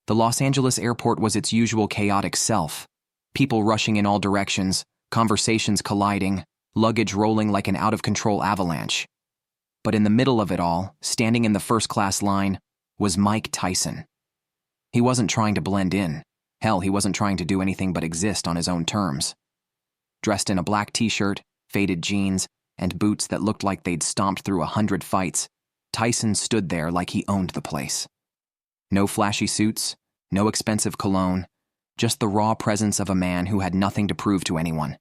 The Los Angeles airport was its usual chaotic self. People rushing in all directions, conversations colliding, luggage rolling like an out-of-control avalanche. But in the middle of it all, standing in the first-class line, was Mike Tyson. He wasn't trying to blend in. Hell, he wasn't trying to do anything but exist on his own terms. Dressed in a black t-shirt, faded jeans, and boots that looked like they'd stomped through 100 fights, Tyson stood there like he owned the place. No flashy suits, no expensive cologne, just the raw presence of a man who had nothing to prove to anyone.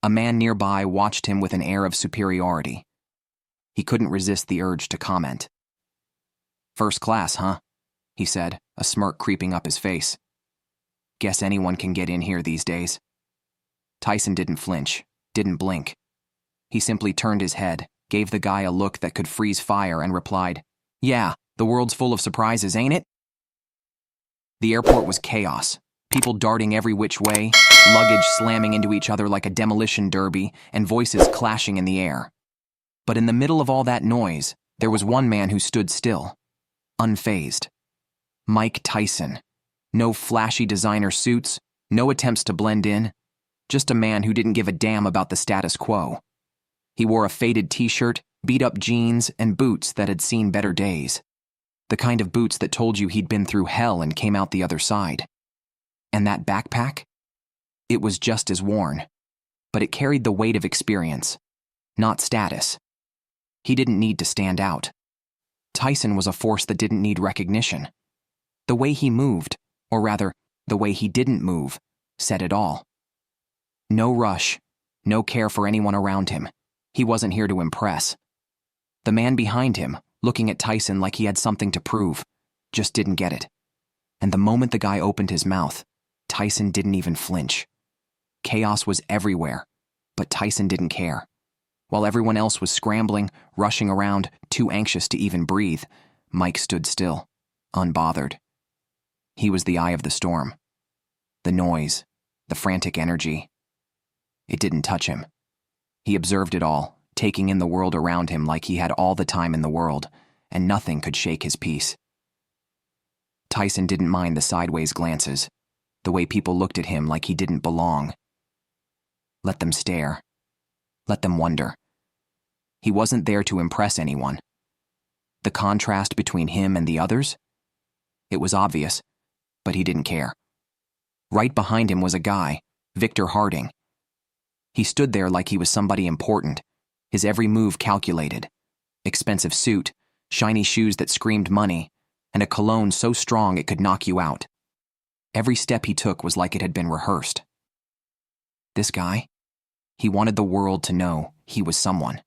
A man nearby watched him with an air of superiority. He couldn't resist the urge to comment. "First class, huh?" he said, a smirk creeping up his face. "Guess anyone can get in here these days." Tyson didn't flinch, didn't blink. He simply turned his head, gave the guy a look that could freeze fire, and replied, "Yeah, the world's full of surprises, ain't it?" The airport was chaos, people darting every which way, luggage slamming into each other like a demolition derby, and voices clashing in the air. But in the middle of all that noise, there was one man who stood still, unfazed. Mike Tyson. No flashy designer suits, no attempts to blend in, just a man who didn't give a damn about the status quo. He wore a faded t-shirt, beat-up jeans, and boots that had seen better days. The kind of boots that told you he'd been through hell and came out the other side. And that backpack? It was just as worn, but it carried the weight of experience, not status. He didn't need to stand out. Tyson was a force that didn't need recognition. The way he moved, or rather, the way he didn't move, said it all. No rush, no care for anyone around him. He wasn't here to impress. The man behind him, looking at Tyson like he had something to prove, just didn't get it. And the moment the guy opened his mouth, Tyson didn't even flinch. Chaos was everywhere, but Tyson didn't care. While everyone else was scrambling, rushing around, too anxious to even breathe, Mike stood still, unbothered. He was the eye of the storm. The noise, the frantic energy. It didn't touch him. He observed it all, taking in the world around him like he had all the time in the world, and nothing could shake his peace. Tyson didn't mind the sideways glances, the way people looked at him like he didn't belong. Let them stare. Let them wonder. He wasn't there to impress anyone. The contrast between him and the others? It was obvious, but he didn't care. Right behind him was a guy, Victor Harding. He stood there like he was somebody important, his every move calculated. Expensive suit, shiny shoes that screamed money, and a cologne so strong it could knock you out. Every step he took was like it had been rehearsed. This guy? He wanted the world to know he was someone.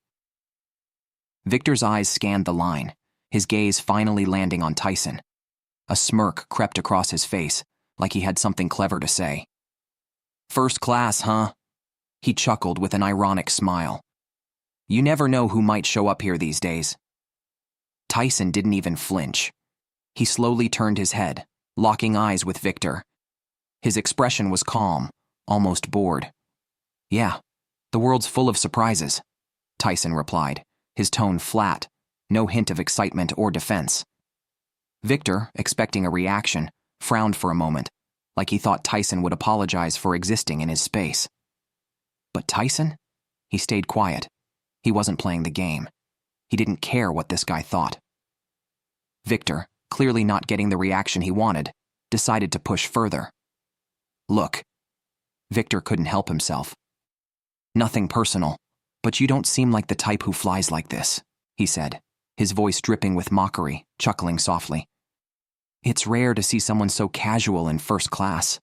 Victor's eyes scanned the line, his gaze finally landing on Tyson. A smirk crept across his face, like he had something clever to say. "First class, huh?" He chuckled with an ironic smile. "You never know who might show up here these days." Tyson didn't even flinch. He slowly turned his head, locking eyes with Victor. His expression was calm, almost bored. "Yeah, the world's full of surprises," Tyson replied, his tone flat, no hint of excitement or defense. Victor, expecting a reaction, frowned for a moment, like he thought Tyson would apologize for existing in his space. But Tyson? He stayed quiet. He wasn't playing the game. He didn't care what this guy thought. Victor, clearly not getting the reaction he wanted, decided to push further. "Look." Victor couldn't help himself. "Nothing personal, but you don't seem like the type who flies like this," he said, his voice dripping with mockery, chuckling softly. "It's rare to see someone so casual in first class."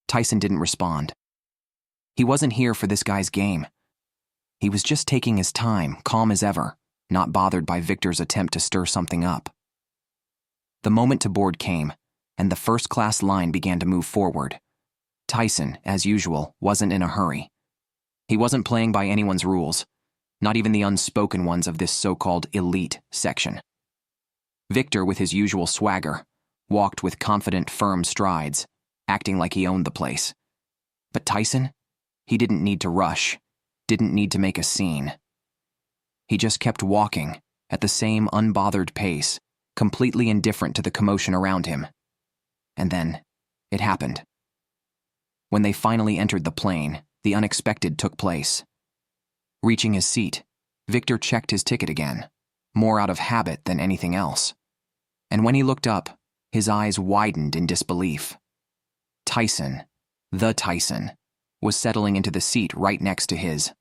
Tyson didn't respond. He wasn't here for this guy's game. He was just taking his time, calm as ever, not bothered by Victor's attempt to stir something up. The moment to board came, and the first-class line began to move forward. Tyson, as usual, wasn't in a hurry. He wasn't playing by anyone's rules, not even the unspoken ones of this so-called elite section. Victor, with his usual swagger, walked with confident, firm strides, acting like he owned the place. But Tyson? He didn't need to rush, didn't need to make a scene. He just kept walking, at the same unbothered pace, completely indifferent to the commotion around him, And then, it happened. When they finally entered the plane, the unexpected took place. Reaching his seat, Victor checked his ticket again, more out of habit than anything else. And when he looked up, his eyes widened in disbelief. Tyson, the Tyson, was settling into the seat right next to his.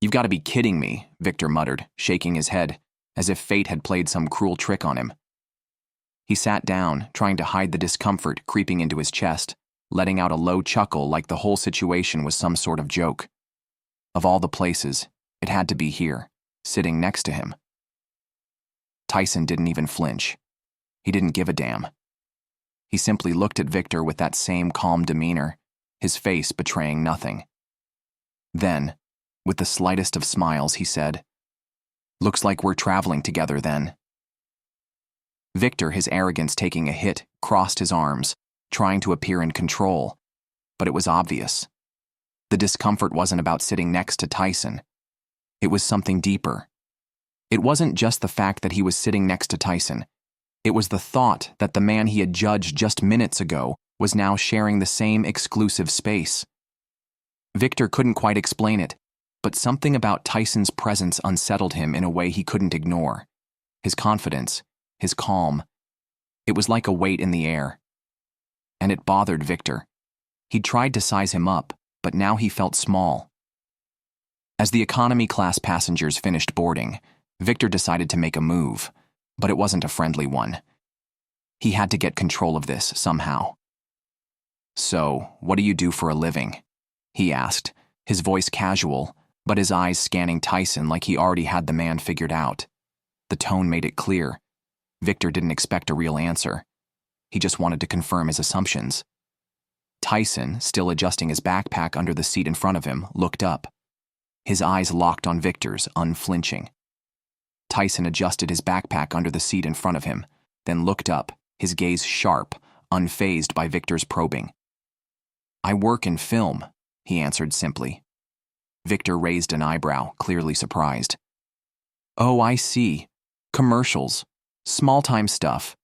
"You've got to be kidding me," Victor muttered, shaking his head, as if fate had played some cruel trick on him. He sat down, trying to hide the discomfort creeping into his chest, letting out a low chuckle like the whole situation was some sort of joke. Of all the places, it had to be here, sitting next to him. Tyson didn't even flinch. He didn't give a damn. He simply looked at Victor with that same calm demeanor, his face betraying nothing. Then, with the slightest of smiles, he said, "Looks like we're traveling together then." Victor, his arrogance taking a hit, crossed his arms, trying to appear in control, but it was obvious. The discomfort wasn't about sitting next to Tyson. It was something deeper. It wasn't just the fact that he was sitting next to Tyson. It was the thought that the man he had judged just minutes ago was now sharing the same exclusive space. Victor couldn't quite explain it, but something about Tyson's presence unsettled him in a way he couldn't ignore. His confidence, his calm. It was like a weight in the air. And it bothered Victor. He'd tried to size him up, but now he felt small. As the economy class passengers finished boarding, Victor decided to make a move, but it wasn't a friendly one. He had to get control of this somehow. "So, what do you do for a living?" he asked, his voice casual, but his eyes scanning Tyson like he already had the man figured out. The tone made it clear. Victor didn't expect a real answer. He just wanted to confirm his assumptions. Tyson, still adjusting his backpack under the seat in front of him, looked up. His eyes locked on Victor's, unflinching. Tyson adjusted his backpack under the seat in front of him, then looked up, his gaze sharp, unfazed by Victor's probing. "I work in film," he answered simply. Victor raised an eyebrow, clearly surprised. "Oh, I see. Commercials. Small-time stuff,"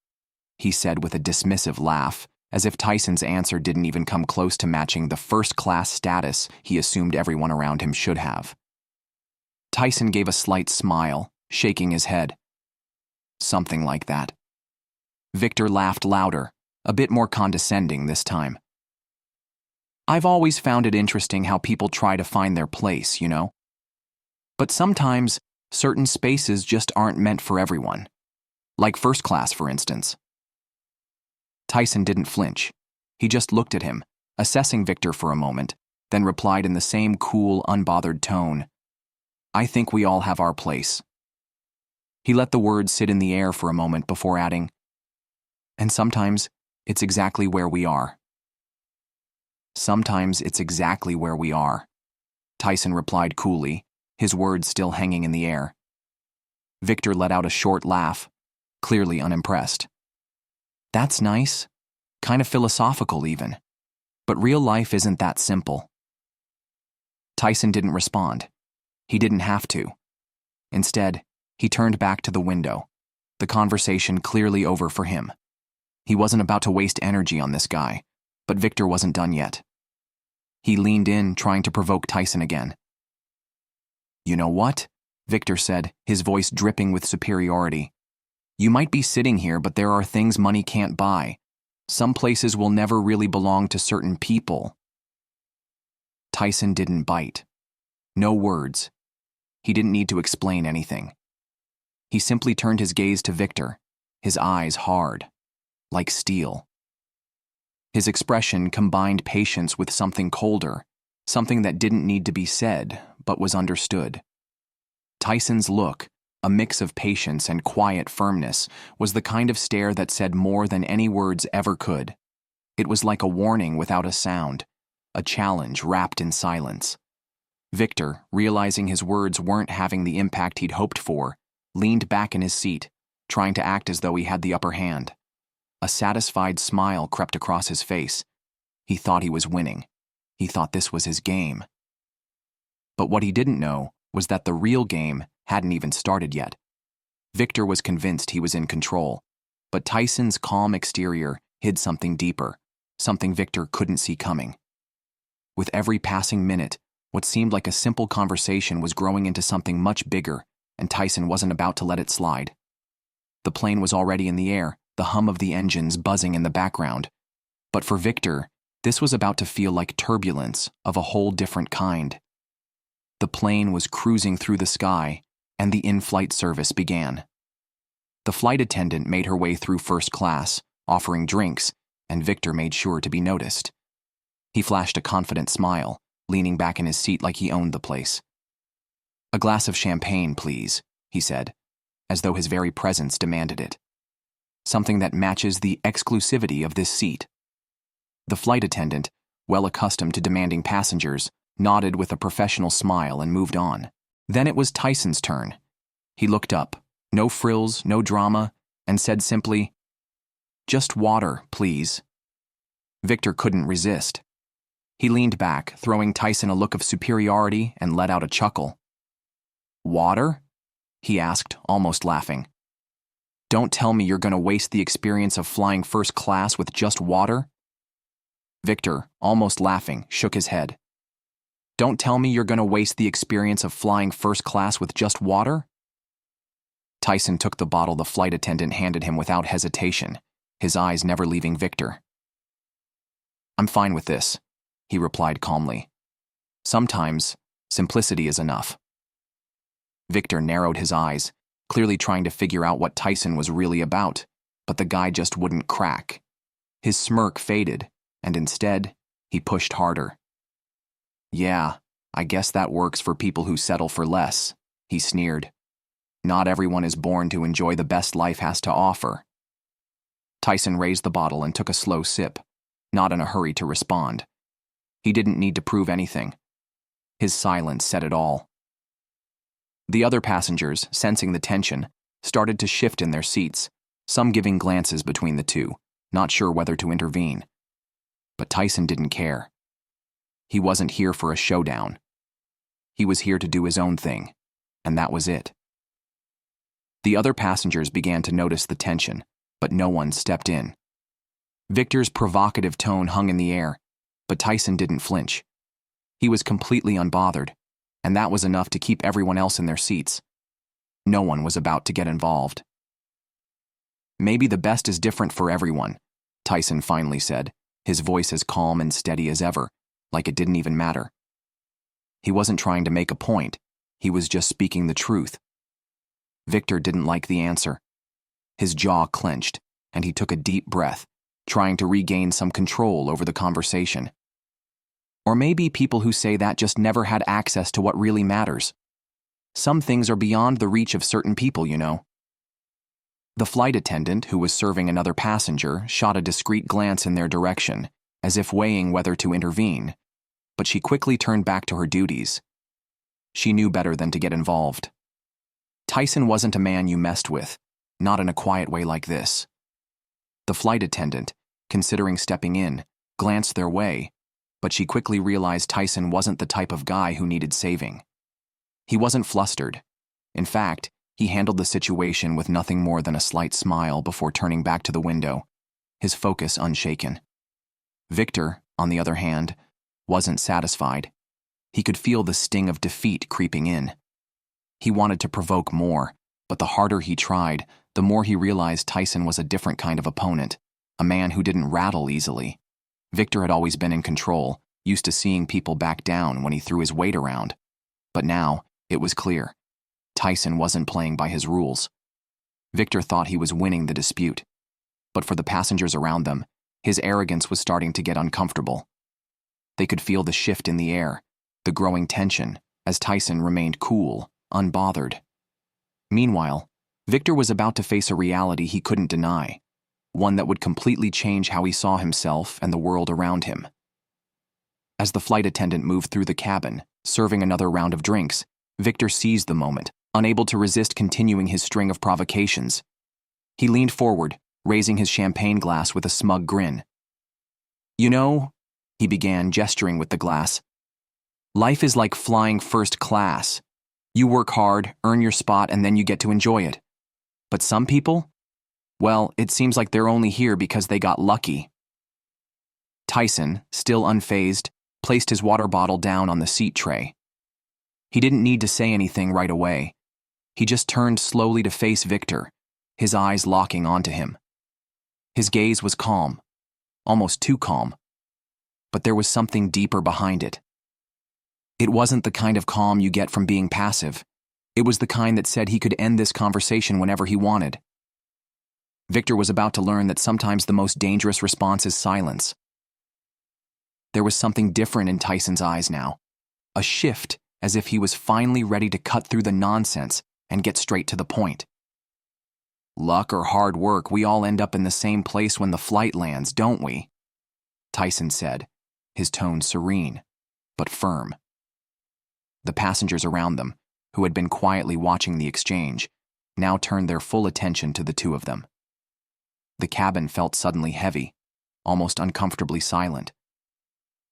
he said with a dismissive laugh, as if Tyson's answer didn't even come close to matching the first-class status he assumed everyone around him should have. Tyson gave a slight smile, shaking his head. "Something like that." Victor laughed louder, a bit more condescending this time. "I've always found it interesting how people try to find their place, you know? But sometimes, certain spaces just aren't meant for everyone. Like first class, for instance." Tyson didn't flinch. He just looked at him, assessing Victor for a moment, then replied in the same cool, unbothered tone, "I think we all have our place." He let the words sit in the air for a moment before adding, "And sometimes, it's exactly where we are." "Sometimes it's exactly where we are," Tyson replied coolly, his words still hanging in the air. Victor let out a short laugh, clearly unimpressed. "That's nice. Kind of philosophical even. But real life isn't that simple." Tyson didn't respond. He didn't have to. Instead, he turned back to the window, the conversation clearly over for him. He wasn't about to waste energy on this guy, but Victor wasn't done yet. He leaned in, trying to provoke Tyson again. "You know what?" Victor said, his voice dripping with superiority. "You might be sitting here, but there are things money can't buy. Some places will never really belong to certain people." Tyson didn't bite. No words. He didn't need to explain anything. He simply turned his gaze to Victor, his eyes hard, like steel. His expression combined patience with something colder, something that didn't need to be said, but was understood. Tyson's look, a mix of patience and quiet firmness, was the kind of stare that said more than any words ever could. It was like a warning without a sound, a challenge wrapped in silence. Victor, realizing his words weren't having the impact he'd hoped for, leaned back in his seat, trying to act as though he had the upper hand. A satisfied smile crept across his face. He thought he was winning. He thought this was his game. But what he didn't know was that the real game hadn't even started yet. Victor was convinced he was in control, but Tyson's calm exterior, hid something deeper, something Victor couldn't see coming. With every passing minute, what seemed like a simple conversation was growing into something much bigger, and Tyson wasn't about to let it slide. The plane was already in the air, the hum of the engines buzzing in the background. But for Victor, this was about to feel like turbulence of a whole different kind. The plane was cruising through the sky, and the in-flight service began. The flight attendant made her way through first class, offering drinks, and Victor made sure to be noticed. He flashed a confident smile, leaning back in his seat like he owned the place. "A glass of champagne, please," he said, as though his very presence demanded it. "Something that matches the exclusivity of this seat." The flight attendant, well accustomed to demanding passengers, nodded with a professional smile and moved on. Then it was Tyson's turn. He looked up, no frills, no drama, and said simply, "Just water, please." Victor couldn't resist. He leaned back, throwing Tyson a look of superiority, and let out a chuckle. "Water?" he asked, almost laughing. "Don't tell me you're going to waste the experience of flying first class with just water?" Victor, almost laughing, shook his head. "Don't tell me you're going to waste the experience of flying first class with just water?" Tyson took the bottle the flight attendant handed him without hesitation, his eyes never leaving Victor. "I'm fine with this," he replied calmly. "Sometimes, simplicity is enough." Victor narrowed his eyes, clearly trying to figure out what Tyson was really about, but the guy just wouldn't crack. His smirk faded, and instead, he pushed harder. "Yeah, I guess that works for people who settle for less," he sneered. "Not everyone is born to enjoy the best life has to offer." Tyson raised the bottle and took a slow sip, not in a hurry to respond. He didn't need to prove anything. His silence said it all. The other passengers, sensing the tension, started to shift in their seats, some giving glances between the two, not sure whether to intervene. But Tyson didn't care. He wasn't here for a showdown. He was here to do his own thing, and that was it. The other passengers began to notice the tension, but no one stepped in. Victor's provocative tone hung in the air, but Tyson didn't flinch. He was completely unbothered, and that was enough to keep everyone else in their seats. No one was about to get involved. "Maybe the best is different for everyone," Tyson finally said, his voice as calm and steady as ever, like it didn't even matter. He wasn't trying to make a point, he was just speaking the truth. Victor didn't like the answer. His jaw clenched, and he took a deep breath, trying to regain some control over the conversation. Or maybe people who say that just never had access to what really matters. Some things are beyond the reach of certain people, you know. The flight attendant, who was serving another passenger, shot a discreet glance in their direction, as if weighing whether to intervene, but she quickly turned back to her duties. She knew better than to get involved. Tyson wasn't a man you messed with, not in a quiet way like this. The flight attendant, considering stepping in, glanced their way, but she quickly realized Tyson wasn't the type of guy who needed saving. He wasn't flustered. In fact, he handled the situation with nothing more than a slight smile before turning back to the window, his focus unshaken. Victor, on the other hand, wasn't satisfied. He could feel the sting of defeat creeping in. He wanted to provoke more, but the harder he tried, the more he realized Tyson was a different kind of opponent, a man who didn't rattle easily. Victor had always been in control, used to seeing people back down when he threw his weight around. But now, it was clear. Tyson wasn't playing by his rules. Victor thought he was winning the dispute. But for the passengers around them, his arrogance was starting to get uncomfortable. They could feel the shift in the air, the growing tension, as Tyson remained cool, unbothered. Meanwhile, Victor was about to face a reality he couldn't deny, one that would completely change how he saw himself and the world around him. As the flight attendant moved through the cabin, serving another round of drinks, Victor seized the moment, unable to resist continuing his string of provocations. He leaned forward, raising his champagne glass with a smug grin. "You know," he began, gesturing with the glass, "life is like flying first class. You work hard, earn your spot, and then you get to enjoy it. But some people? Well, it seems like they're only here because they got lucky. Tyson, still unfazed, placed his water bottle down on the seat tray. He didn't need to say anything right away. He just turned slowly to face Victor, his eyes locking onto him. His gaze was calm, almost too calm, but there was something deeper behind it. It wasn't the kind of calm you get from being passive. It was the kind that said he could end this conversation whenever he wanted. Victor was about to learn that sometimes the most dangerous response is silence. There was something different in Tyson's eyes now, a shift, as if he was finally ready to cut through the nonsense and get straight to the point. Luck or hard work, we all end up in the same place when the flight lands, don't we? Tyson said, his tone serene, but firm. The passengers around them, who had been quietly watching the exchange, now turned their full attention to the two of them. The cabin felt suddenly heavy, almost uncomfortably silent.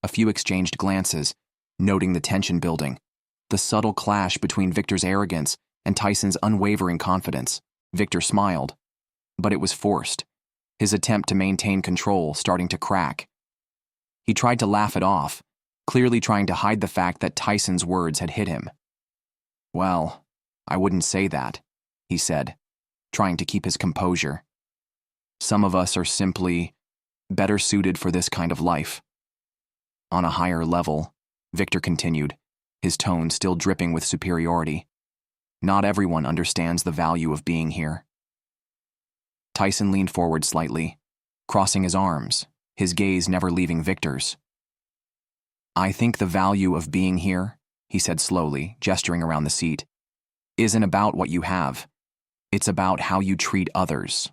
A few exchanged glances, noting the tension building, the subtle clash between Victor's arrogance and Tyson's unwavering confidence. Victor smiled, but it was forced, his attempt to maintain control starting to crack. He tried to laugh it off, clearly trying to hide the fact that Tyson's words had hit him. "Well, I wouldn't say that," he said, trying to keep his composure. "Some of us are simply better suited for this kind of life." On a higher level, Victor continued, his tone still dripping with superiority. "Not everyone understands the value of being here." Tyson leaned forward slightly, crossing his arms, his gaze never leaving Victor's. "I think the value of being here," he said slowly, gesturing around the seat, "isn't about what you have. It's about how you treat others."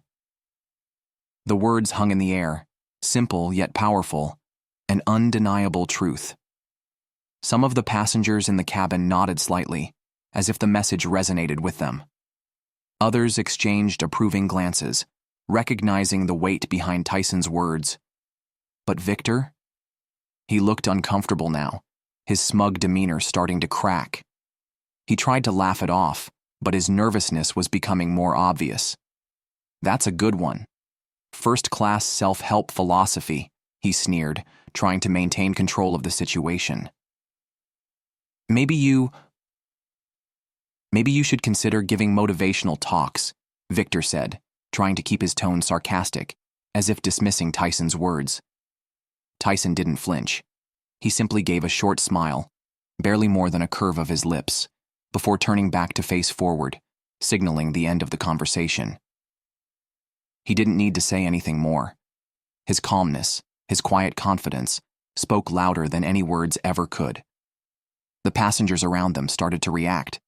The words hung in the air, simple yet powerful, an undeniable truth. Some of the passengers in the cabin nodded slightly, as if the message resonated with them. Others exchanged approving glances, recognizing the weight behind Tyson's words. But Victor? He looked uncomfortable now, his smug demeanor starting to crack. He tried to laugh it off, but his nervousness was becoming more obvious. "That's a good one. First-class self-help philosophy," he sneered, trying to maintain control of the situation. Maybe you should consider giving motivational talks," Victor said, trying to keep his tone sarcastic, as if dismissing Tyson's words. Tyson didn't flinch. He simply gave a short smile, barely more than a curve of his lips, before turning back to face forward, signaling the end of the conversation. He didn't need to say anything more. His calmness, his quiet confidence, spoke louder than any words ever could. The passengers around them started to react.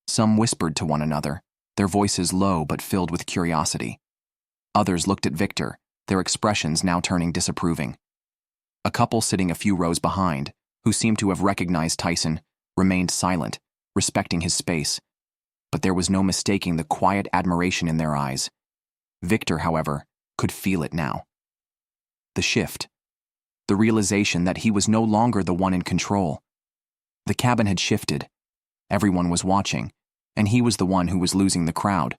Some whispered to one another, their voices low but filled with curiosity. Others looked at Victor, their expressions now turning disapproving. A couple sitting a few rows behind, who seemed to have recognized Tyson, remained silent, respecting his space. But there was no mistaking the quiet admiration in their eyes. Victor, however, could feel it now. The shift. The realization that he was no longer the one in control. The cabin had shifted. Everyone was watching, and he was the one who was losing the crowd.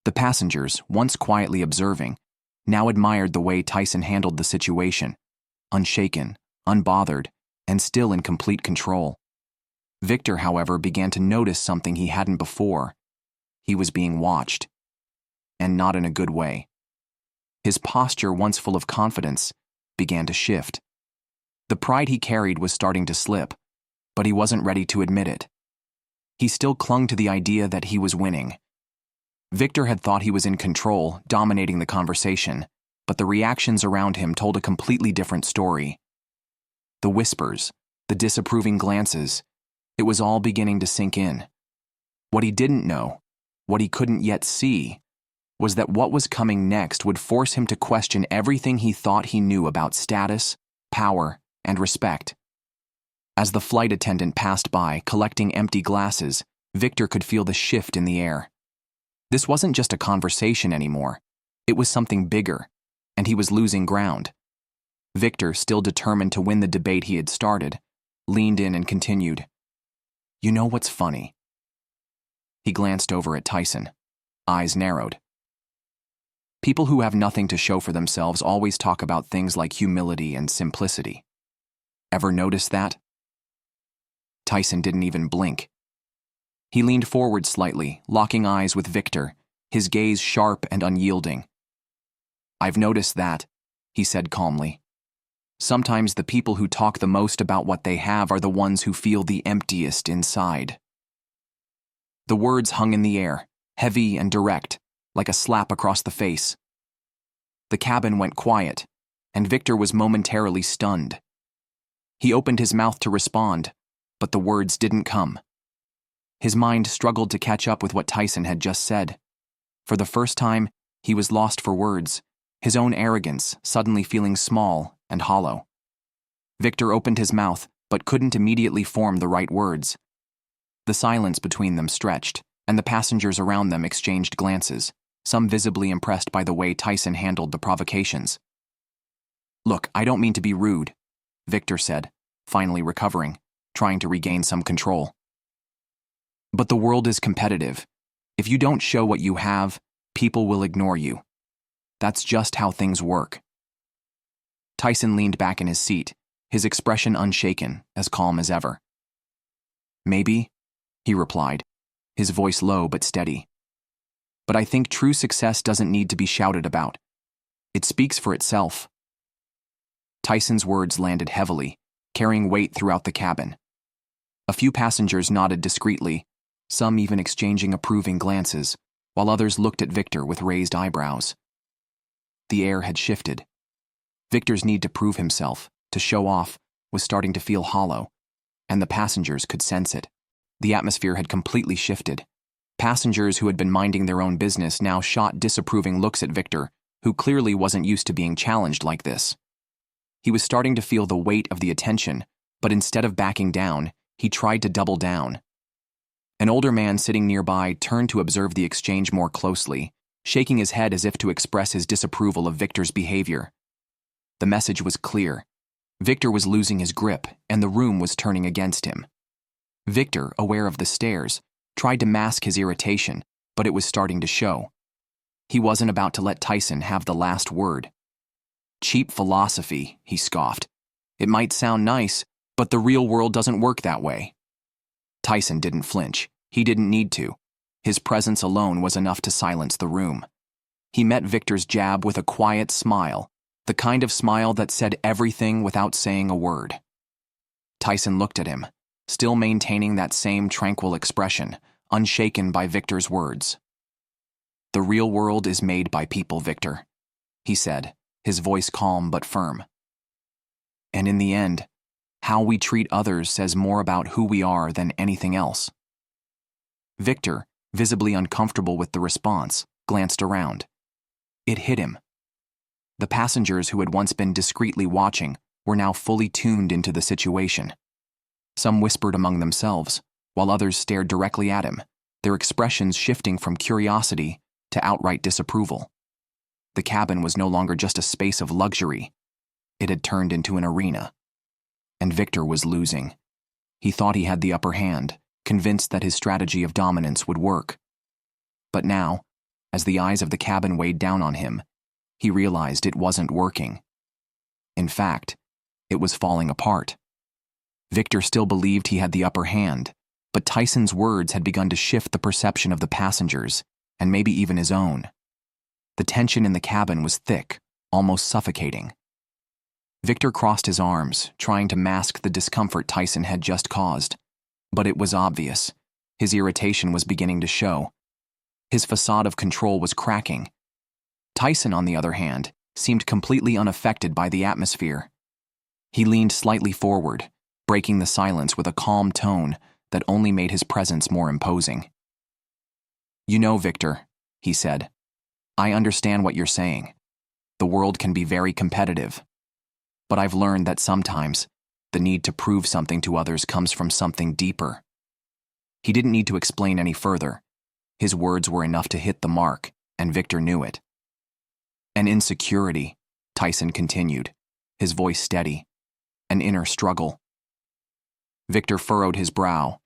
The passengers, once quietly observing, now admired the way Tyson handled the situation, unshaken, unbothered, and still in complete control. Victor, however, began to notice something he hadn't before. He was being watched, and not in a good way. His posture, once full of confidence, began to shift. The pride he carried was starting to slip, but he wasn't ready to admit it. He still clung to the idea that he was winning. Victor had thought he was in control, dominating the conversation, but the reactions around him told a completely different story. The whispers, the disapproving glances, it was all beginning to sink in. What he didn't know, what he couldn't yet see, was that what was coming next would force him to question everything he thought he knew about status, power, and respect. As the flight attendant passed by, collecting empty glasses, Victor could feel the shift in the air. This wasn't just a conversation anymore. It was something bigger, and he was losing ground. Victor, still determined to win the debate he had started, leaned in and continued. "You know what's funny?" He glanced over at Tyson, eyes narrowed. People who have nothing to show for themselves always talk about things like humility and simplicity. Ever notice that? Tyson didn't even blink. He leaned forward slightly, locking eyes with Victor, his gaze sharp and unyielding. "I've noticed that," he said calmly. "Sometimes the people who talk the most about what they have are the ones who feel the emptiest inside." The words hung in the air, heavy and direct, like a slap across the face. The cabin went quiet, and Victor was momentarily stunned. He opened his mouth to respond, but the words didn't come. His mind struggled to catch up with what Tyson had just said. For the first time, he was lost for words, his own arrogance suddenly feeling small and hollow. Victor opened his mouth, but couldn't immediately form the right words. The silence between them stretched, and the passengers around them exchanged glances, some visibly impressed by the way Tyson handled the provocations. "Look, I don't mean to be rude," Victor said, finally recovering, trying to regain some control. "But the world is competitive. If you don't show what you have, people will ignore you. That's just how things work." Tyson leaned back in his seat, his expression unshaken, as calm as ever. "Maybe," he replied, his voice low but steady. "But I think true success doesn't need to be shouted about. It speaks for itself." Tyson's words landed heavily, carrying weight throughout the cabin. A few passengers nodded discreetly, some even exchanging approving glances, while others looked at Victor with raised eyebrows. The air had shifted. Victor's need to prove himself, to show off, was starting to feel hollow, and the passengers could sense it. The atmosphere had completely shifted. Passengers who had been minding their own business now shot disapproving looks at Victor, who clearly wasn't used to being challenged like this. He was starting to feel the weight of the attention, but instead of backing down, he tried to double down. An older man sitting nearby turned to observe the exchange more closely, shaking his head as if to express his disapproval of Victor's behavior. The message was clear. Victor was losing his grip, and the room was turning against him. Victor, aware of the stares, tried to mask his irritation, but it was starting to show. He wasn't about to let Tyson have the last word. "Cheap philosophy," he scoffed. "It might sound nice, but the real world doesn't work that way." Tyson didn't flinch. He didn't need to. His presence alone was enough to silence the room. He met Victor's jab with a quiet smile, the kind of smile that said everything without saying a word. Tyson looked at him, still maintaining that same tranquil expression, unshaken by Victor's words. "The real world is made by people, Victor," he said, his voice calm but firm. "And in the end, how we treat others says more about who we are than anything else." Victor, visibly uncomfortable with the response, glanced around. It hit him. The passengers who had once been discreetly watching were now fully tuned into the situation. Some whispered among themselves, while others stared directly at him, their expressions shifting from curiosity to outright disapproval. The cabin was no longer just a space of luxury. It had turned into an arena. And Victor was losing. He thought he had the upper hand, convinced that his strategy of dominance would work. But now, as the eyes of the cabin weighed down on him, he realized it wasn't working. In fact, it was falling apart. Victor still believed he had the upper hand, but Tyson's words had begun to shift the perception of the passengers, and maybe even his own. The tension in the cabin was thick, almost suffocating. Victor crossed his arms, trying to mask the discomfort Tyson had just caused. But it was obvious. His irritation was beginning to show. His facade of control was cracking. Tyson, on the other hand, seemed completely unaffected by the atmosphere. He leaned slightly forward, breaking the silence with a calm tone that only made his presence more imposing. "You know, Victor," he said, "I understand what you're saying. The world can be very competitive. But I've learned that sometimes the need to prove something to others comes from something deeper." He didn't need to explain any further. His words were enough to hit the mark, and Victor knew it. "An insecurity," Tyson continued, his voice steady. "An inner struggle." Victor furrowed his brow,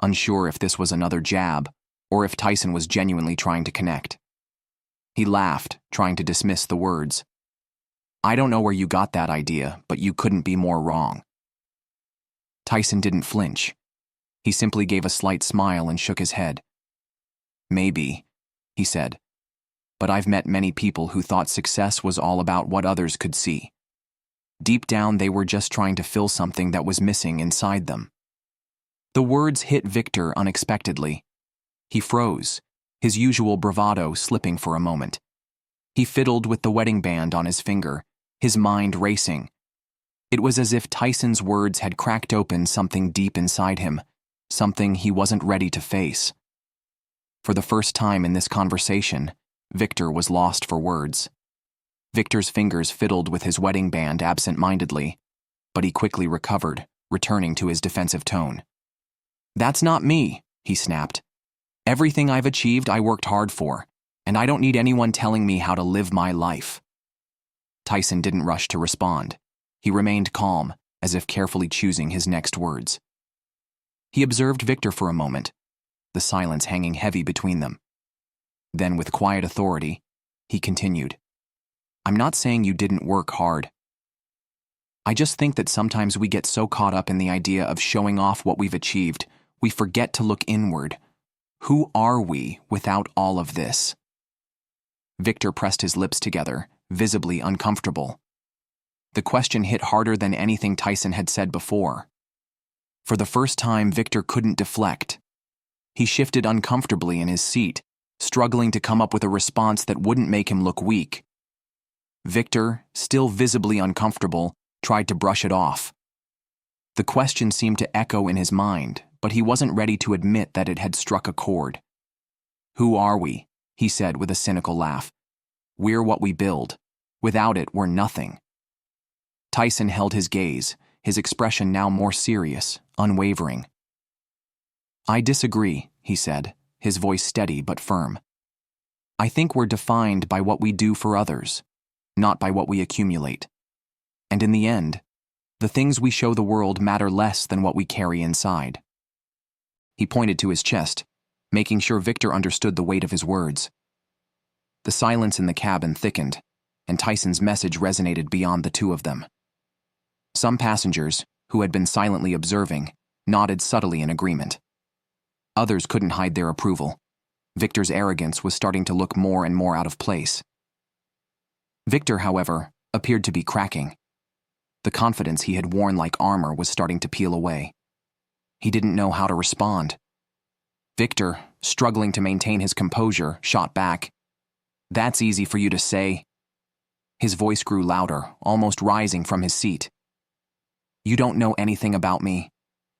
unsure if this was another jab or if Tyson was genuinely trying to connect. He laughed, trying to dismiss the words. I don't know where you got that idea, but you couldn't be more wrong. Tyson didn't flinch. He simply gave a slight smile and shook his head. Maybe, he said, but I've met many people who thought success was all about what others could see. Deep down, they were just trying to fill something that was missing inside them. The words hit Victor unexpectedly. He froze, his usual bravado slipping for a moment. He fiddled with the wedding band on his finger, his mind racing. It was as if Tyson's words had cracked open something deep inside him, something he wasn't ready to face. For the first time in this conversation, Victor was lost for words. Victor's fingers fiddled with his wedding band absent-mindedly, but he quickly recovered, returning to his defensive tone. That's not me, he snapped. Everything I've achieved I worked hard for, and I don't need anyone telling me how to live my life. Tyson didn't rush to respond. He remained calm, as if carefully choosing his next words. He observed Victor for a moment, the silence hanging heavy between them. Then, with quiet authority, he continued. I'm not saying you didn't work hard. I just think that sometimes we get so caught up in the idea of showing off what we've achieved, we forget to look inward. Who are we without all of this? Victor pressed his lips together, visibly uncomfortable. The question hit harder than anything Tyson had said before. For the first time, Victor couldn't deflect. He shifted uncomfortably in his seat, struggling to come up with a response that wouldn't make him look weak. Victor, still visibly uncomfortable, tried to brush it off. The question seemed to echo in his mind, but he wasn't ready to admit that it had struck a chord. Who are we? He said with a cynical laugh. We're what we build. Without it, we're nothing. Tyson held his gaze, his expression now more serious, unwavering. I disagree, he said, his voice steady but firm. I think we're defined by what we do for others, not by what we accumulate. And in the end, the things we show the world matter less than what we carry inside. He pointed to his chest, making sure Victor understood the weight of his words. The silence in the cabin thickened, and Tyson's message resonated beyond the two of them. Some passengers, who had been silently observing, nodded subtly in agreement. Others couldn't hide their approval. Victor's arrogance was starting to look more and more out of place. Victor, however, appeared to be cracking. The confidence he had worn like armor was starting to peel away. He didn't know how to respond. Victor, struggling to maintain his composure, shot back. That's easy for you to say. His voice grew louder, almost rising from his seat. You don't know anything about me.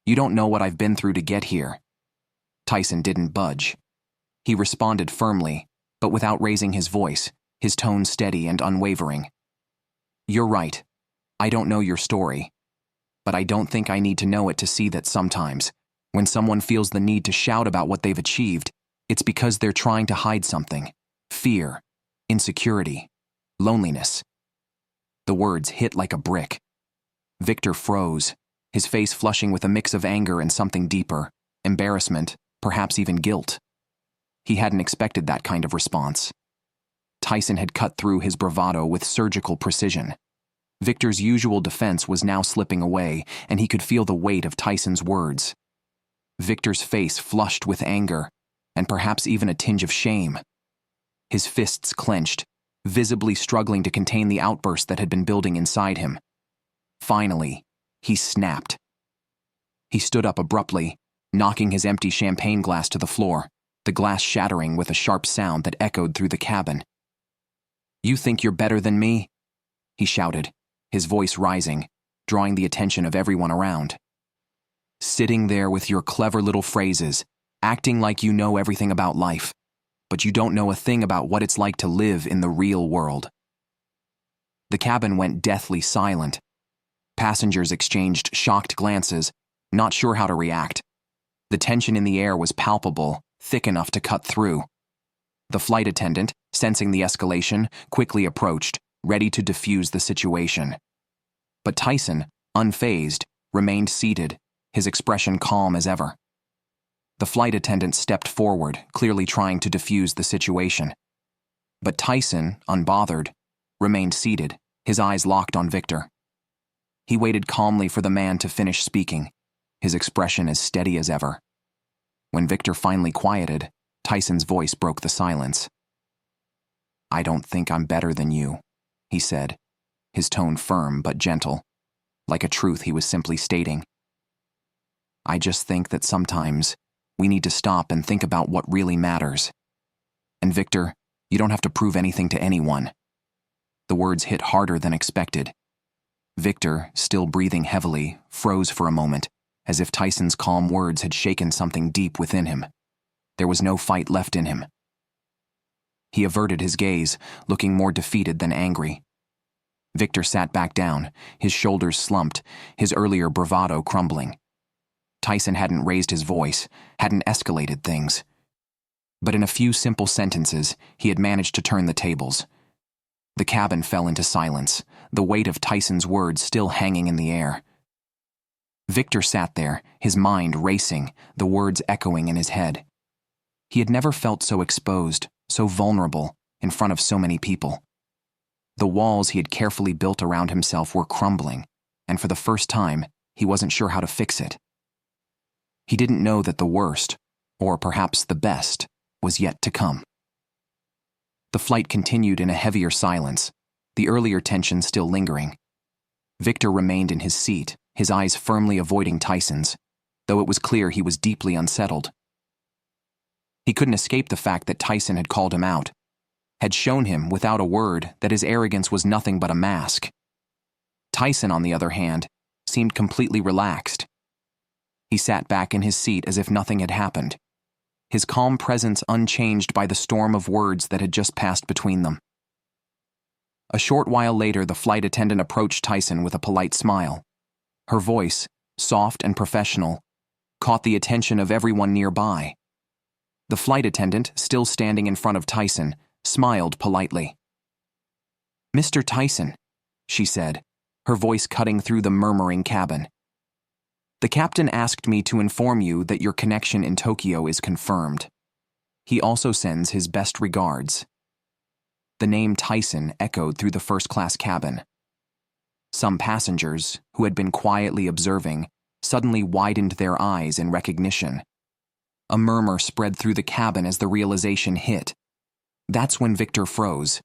You don't know what I've been through to get here. Tyson didn't budge. He responded firmly, but without raising his voice, his tone steady and unwavering. You're right. I don't know your story. But I don't think I need to know it to see that sometimes, when someone feels the need to shout about what they've achieved, it's because they're trying to hide something. Fear, insecurity, loneliness. The words hit like a brick. Victor froze, his face flushing with a mix of anger and something deeper, embarrassment, perhaps even guilt. He hadn't expected that kind of response. Tyson had cut through his bravado with surgical precision. Victor's usual defense was now slipping away, and he could feel the weight of Tyson's words. Victor's face flushed with anger, and perhaps even a tinge of shame. His fists clenched, visibly struggling to contain the outburst that had been building inside him. Finally, he snapped. He stood up abruptly, knocking his empty champagne glass to the floor, the glass shattering with a sharp sound that echoed through the cabin. You think you're better than me? He shouted, his voice rising, drawing the attention of everyone around. Sitting there with your clever little phrases, acting like you know everything about life, but you don't know a thing about what it's like to live in the real world. The cabin went deathly silent. Passengers exchanged shocked glances, not sure how to react. The tension in the air was palpable, thick enough to cut through. The flight attendant, sensing the escalation, quickly approached, ready to defuse the situation. But Tyson, unfazed, remained seated, his expression calm as ever. The flight attendant stepped forward, clearly trying to defuse the situation. But Tyson, unbothered, remained seated, his eyes locked on Victor. He waited calmly for the man to finish speaking, his expression as steady as ever. When Victor finally quieted, Tyson's voice broke the silence. "I don't think I'm better than you," he said, his tone firm but gentle, like a truth he was simply stating. "I just think that sometimes we need to stop and think about what really matters. And Victor, you don't have to prove anything to anyone." The words hit harder than expected. Victor, still breathing heavily, froze for a moment, as if Tyson's calm words had shaken something deep within him. There was no fight left in him. He averted his gaze, looking more defeated than angry. Victor sat back down, his shoulders slumped, his earlier bravado crumbling. Tyson hadn't raised his voice, hadn't escalated things. But in a few simple sentences, he had managed to turn the tables. The cabin fell into silence, the weight of Tyson's words still hanging in the air. Victor sat there, his mind racing, the words echoing in his head. He had never felt so exposed, so vulnerable, in front of so many people. The walls he had carefully built around himself were crumbling, and for the first time, he wasn't sure how to fix it. He didn't know that the worst, or perhaps the best, was yet to come. The flight continued in a heavier silence, the earlier tension still lingering. Victor remained in his seat, his eyes firmly avoiding Tyson's, though it was clear he was deeply unsettled. He couldn't escape the fact that Tyson had called him out, had shown him without a word that his arrogance was nothing but a mask. Tyson, on the other hand, seemed completely relaxed. He sat back in his seat as if nothing had happened, his calm presence unchanged by the storm of words that had just passed between them. A short while later, the flight attendant approached Tyson with a polite smile. Her voice, soft and professional, caught the attention of everyone nearby. The flight attendant, still standing in front of Tyson, smiled politely. "Mr. Tyson," she said, her voice cutting through the murmuring cabin. "The captain asked me to inform you that your connection in Tokyo is confirmed. He also sends his best regards." The name Tyson echoed through the first-class cabin. Some passengers, who had been quietly observing, suddenly widened their eyes in recognition. A murmur spread through the cabin as the realization hit. That's when Victor froze.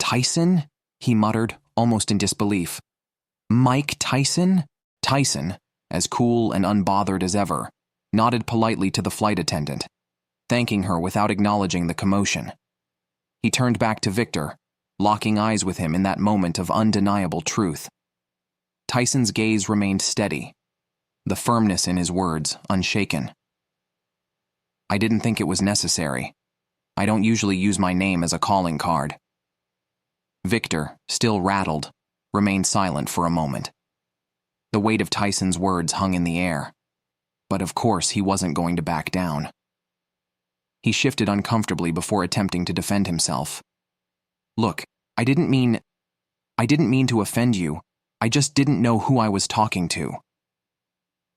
"Tyson?" he muttered, almost in disbelief. "Mike Tyson?" Tyson, as cool and unbothered as ever, nodded politely to the flight attendant, thanking her without acknowledging the commotion. He turned back to Victor, locking eyes with him in that moment of undeniable truth. Tyson's gaze remained steady, the firmness in his words unshaken. "I didn't think it was necessary. I don't usually use my name as a calling card." Victor, still rattled, remained silent for a moment. The weight of Tyson's words hung in the air, but of course he wasn't going to back down. He shifted uncomfortably before attempting to defend himself. "Look, I didn't mean to offend you. I just didn't know who I was talking to."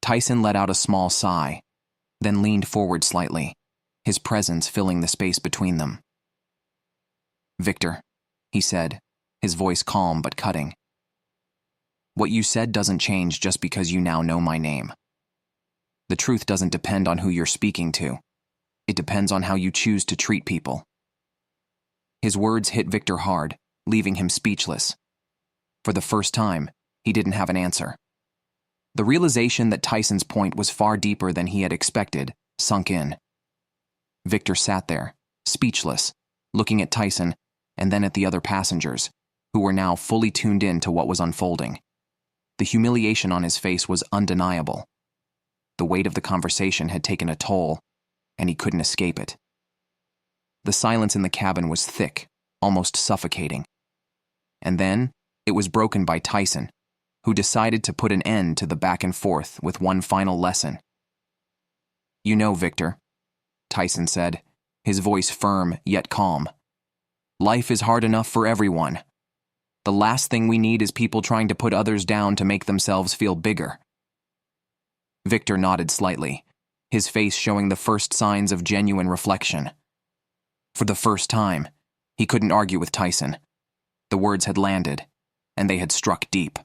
Tyson let out a small sigh, then leaned forward slightly, his presence filling the space between them. "Victor," he said, his voice calm but cutting. "What you said doesn't change just because you now know my name. The truth doesn't depend on who you're speaking to. It depends on how you choose to treat people." His words hit Victor hard, leaving him speechless. For the first time, he didn't have an answer. The realization that Tyson's point was far deeper than he had expected sunk in. Victor sat there, speechless, looking at Tyson and then at the other passengers, who were now fully tuned in to what was unfolding. The humiliation on his face was undeniable. The weight of the conversation had taken a toll, and he couldn't escape it. The silence in the cabin was thick, almost suffocating. And then, it was broken by Tyson, who decided to put an end to the back and forth with one final lesson. "You know, Victor," Tyson said, his voice firm yet calm, "life is hard enough for everyone. The last thing we need is people trying to put others down to make themselves feel bigger." Victor nodded slightly, his face showing the first signs of genuine reflection. For the first time, He couldn't argue with Tyson. The words had landed, and they had struck deep.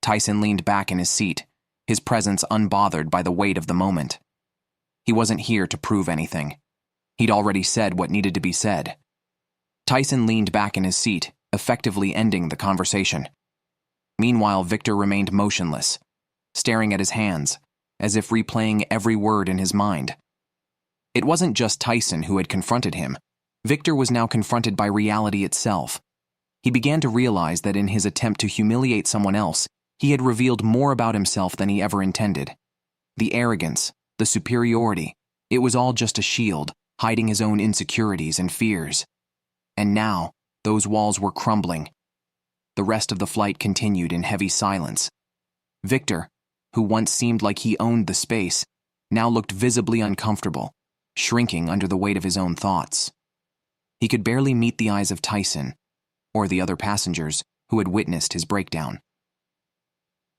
Tyson leaned back in his seat, his presence unbothered by the weight of the moment. He wasn't here to prove anything. He'd already said what needed to be said. Tyson leaned back in his seat, effectively ending the conversation. Meanwhile, Victor remained motionless, staring at his hands, as if replaying every word in his mind. It wasn't just Tyson who had confronted him. Victor was now confronted by reality itself. He began to realize that in his attempt to humiliate someone else, he had revealed more about himself than he ever intended. The arrogance, the superiority, it was all just a shield, hiding his own insecurities and fears. And now, those walls were crumbling. The rest of the flight continued in heavy silence. Victor, who once seemed like he owned the space, now looked visibly uncomfortable, shrinking under the weight of his own thoughts. He could barely meet the eyes of Tyson, or the other passengers who had witnessed his breakdown.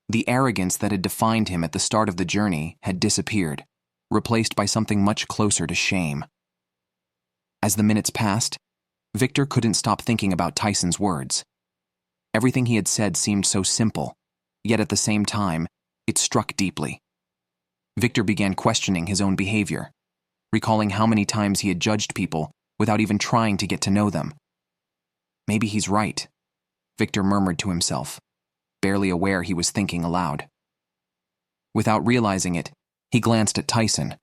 The arrogance that had defined him at the start of the journey had disappeared, replaced by something much closer to shame. As the minutes passed, Victor couldn't stop thinking about Tyson's words. Everything he had said seemed so simple, yet at the same time, it struck deeply. Victor began questioning his own behavior, recalling how many times he had judged people without even trying to get to know them. Maybe he's right, Victor murmured to himself, barely aware he was thinking aloud. Without realizing it, he glanced at Tyson,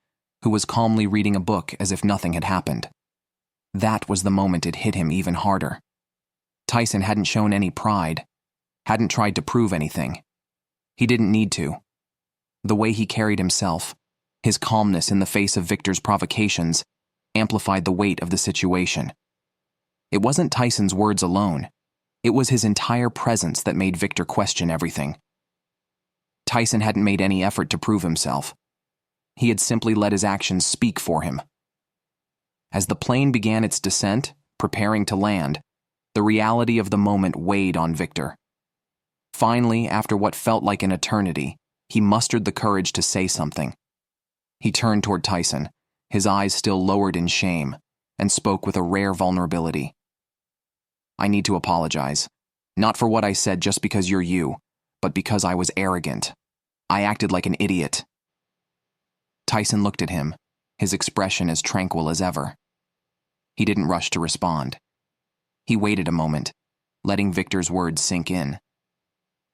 who was calmly reading a book as if nothing had happened. That was the moment it hit him even harder. Tyson hadn't shown any pride, hadn't tried to prove anything. He didn't need to. The way he carried himself, his calmness in the face of Victor's provocations, amplified the weight of the situation. It wasn't Tyson's words alone. It was his entire presence that made Victor question everything. Tyson hadn't made any effort to prove himself. He had simply let his actions speak for him. As the plane began its descent, preparing to land, the reality of the moment weighed on Victor. Finally, after what felt like an eternity, he mustered the courage to say something. He turned toward Tyson, his eyes still lowered in shame, and spoke with a rare vulnerability. "I need to apologize. Not for what I said just because you're you, but because I was arrogant. I acted like an idiot." Tyson looked at him, his expression as tranquil as ever. He didn't rush to respond. He waited a moment, letting Victor's words sink in.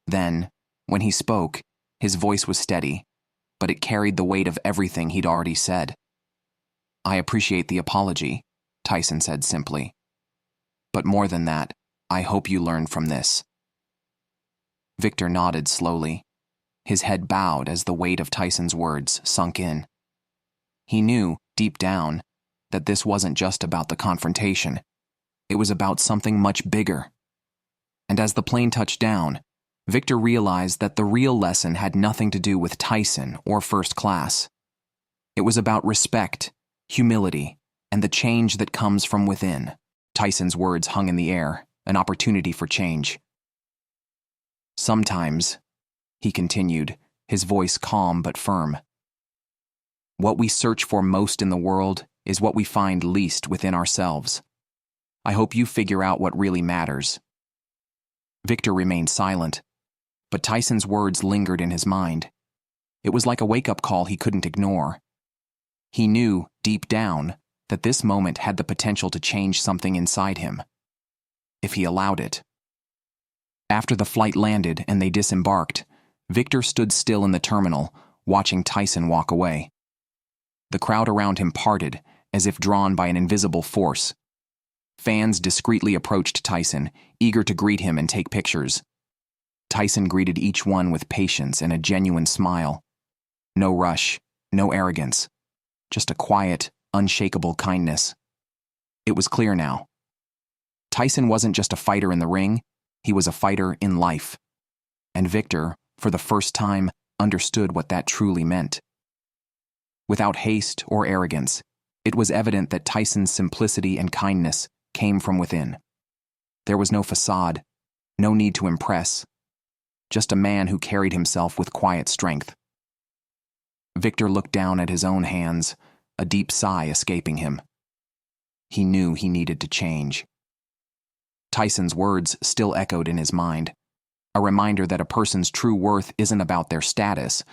Then, when he spoke, his voice was steady, but it carried the weight of everything he'd already said. "I appreciate the apology," Tyson said simply. "But more than that, I hope you learn from this." Victor nodded slowly, his head bowed as the weight of Tyson's words sunk in. He knew, deep down, that this wasn't just about the confrontation. It was about something much bigger. And as the plane touched down, Victor realized that the real lesson had nothing to do with Tyson or first class. It was about respect, humility, and the change that comes from within. Tyson's words hung in the air, an opportunity for change. "Sometimes," he continued, his voice calm but firm, "what we search for most in the world is what we find least within ourselves. I hope you figure out what really matters." Victor remained silent, but Tyson's words lingered in his mind. It was like a wake-up call he couldn't ignore. He knew, deep down, that this moment had the potential to change something inside him, if he allowed it. After the flight landed and they disembarked, Victor stood still in the terminal, watching Tyson walk away. The crowd around him parted, as if drawn by an invisible force. Fans discreetly approached Tyson, eager to greet him and take pictures. Tyson greeted each one with patience and a genuine smile. No rush, no arrogance, just a quiet, unshakable kindness. It was clear now. Tyson wasn't just a fighter in the ring, he was a fighter in life. And Victor, for the first time, understood what that truly meant. Without haste or arrogance, it was evident that Tyson's simplicity and kindness came from within. There was no facade, no need to impress, just a man who carried himself with quiet strength. Victor looked down at his own hands, a deep sigh escaping him. he knew he needed to change. Tyson's words still echoed in his mind, a reminder that a person's true worth isn't about their status,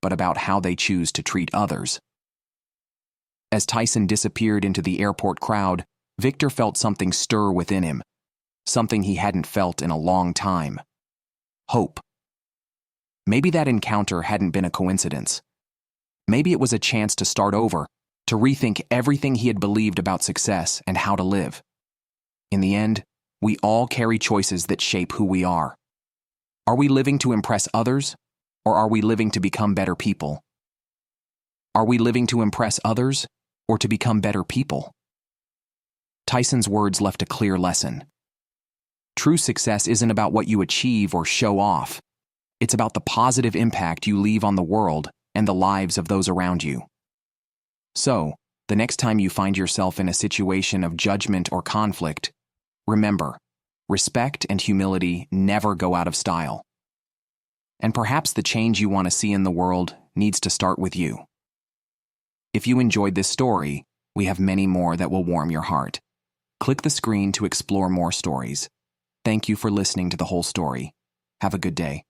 but about how they choose to treat others. As Tyson disappeared into the airport crowd, Victor felt something stir within him, something he hadn't felt in a long time. Hope. Maybe that encounter hadn't been a coincidence. Maybe it was a chance to start over, to rethink everything he had believed about success and how to live. In the end, we all carry choices that shape who we are. Are we living to impress others, or are we living to become better people? Are we living to impress others, or to become better people? Tyson's words left a clear lesson. True success isn't about what you achieve or show off. It's about the positive impact you leave on the world and the lives of those around you. So, the next time you find yourself in a situation of judgment or conflict, remember, respect and humility never go out of style. And perhaps the change you want to see in the world needs to start with you. If you enjoyed this story, we have many more that will warm your heart. Click the screen to explore more stories. Thank you for listening to the whole story. Have a good day.